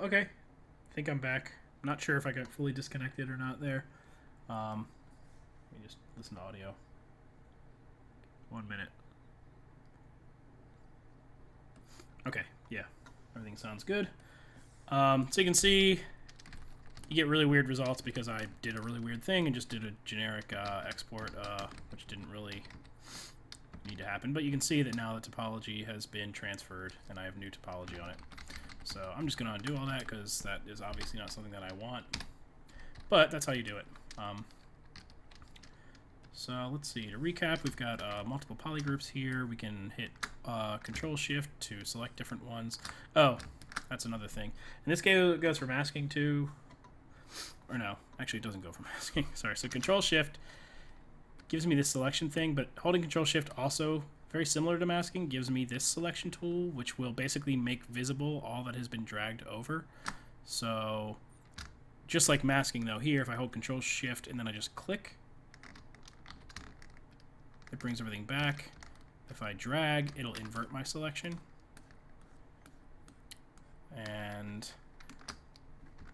Okay. I think I'm back. I'm not sure if I got fully disconnected or not there. Let me just listen to audio. 1 minute. Okay, yeah. Everything sounds good. So you can see you get really weird results because I did a really weird thing and just did a generic export, which didn't really need to happen. But you can see that now the topology has been transferred and I have new topology on it. So I'm just going to undo all that because that is obviously not something that I want. But that's how you do it. So let's see. To recap, we've got multiple polygroups here. We can hit Control-Shift to select different ones. Oh, that's another thing. And this goes for masking too. Or no, actually it doesn't go for masking. Sorry. So Control-Shift gives me this selection thing, but holding Control-Shift also, very similar to masking, gives me this selection tool, which will basically make visible all that has been dragged over. So just like masking though, here if I hold Control-Shift and then I just click, it brings everything back. If I drag, it'll invert my selection. And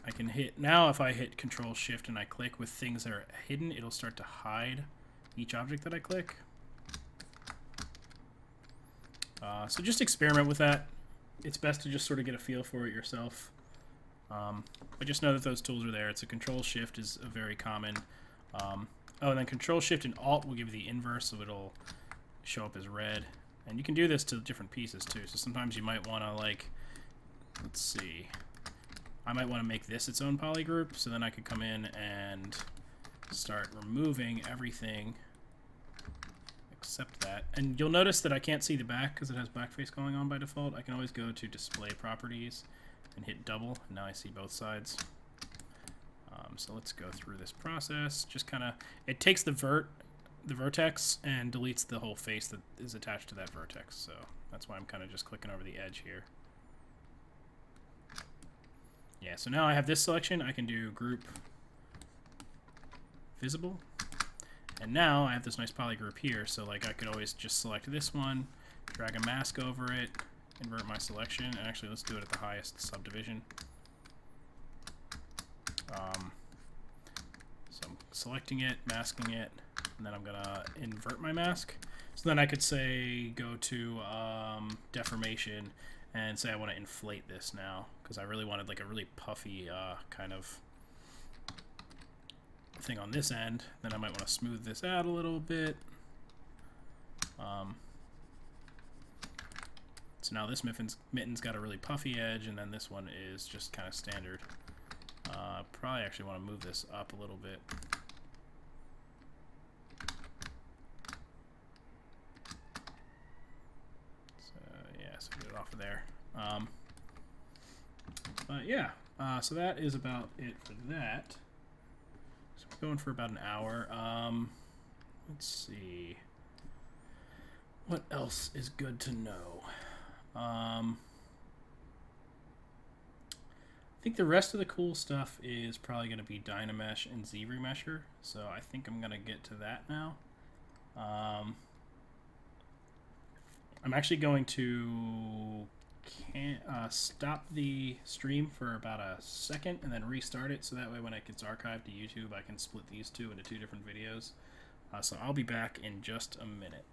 I can hit, now if I hit Control-Shift and I click with things that are hidden, it'll start to hide each object that I click. So just experiment with that. It's best to just sort of get a feel for it yourself. But just know that those tools are there. It's a Control-Shift is a very common. Oh, and then Control-Shift and Alt will give you the inverse, so it'll show up as red. And you can do this to different pieces too. So sometimes you might want to, like, let's see. I might want to make this its own polygroup, so then I could come in and start removing everything except that. And you'll notice that I can't see the back because it has blackface going on by default. I can always go to Display Properties and hit double, and now I see both sides. So let's go through this process. Just kind of, it takes the vertex and deletes the whole face that is attached to that vertex. So that's why I'm kind of just clicking over the edge here. Yeah, so now I have this selection. I can do group visible. And now I have this nice polygroup here. So like I could always just select this one, drag a mask over it, invert my selection. And actually, let's do it at the highest subdivision. So I'm selecting it, masking it, and then I'm gonna invert my mask. So then I could say go to deformation and say I want to inflate this now because I really wanted like a really puffy kind of thing on this end. Then I might want to smooth this out a little bit. So now this mitten's got a really puffy edge, and then this one is just kind of standard. Probably actually want to move this up a little bit. So yeah, so get it off of there. But yeah, so that is about it for that. So we're going for about an hour. Let's see. What else is good to know? I think the rest of the cool stuff is probably going to be Dynamesh and ZRemesher, so I think I'm going to get to that now. I'm actually going to stop the stream for about a second and then restart it, so that way when it gets archived to YouTube, I can split these two into two different videos. So I'll be back in just a minute.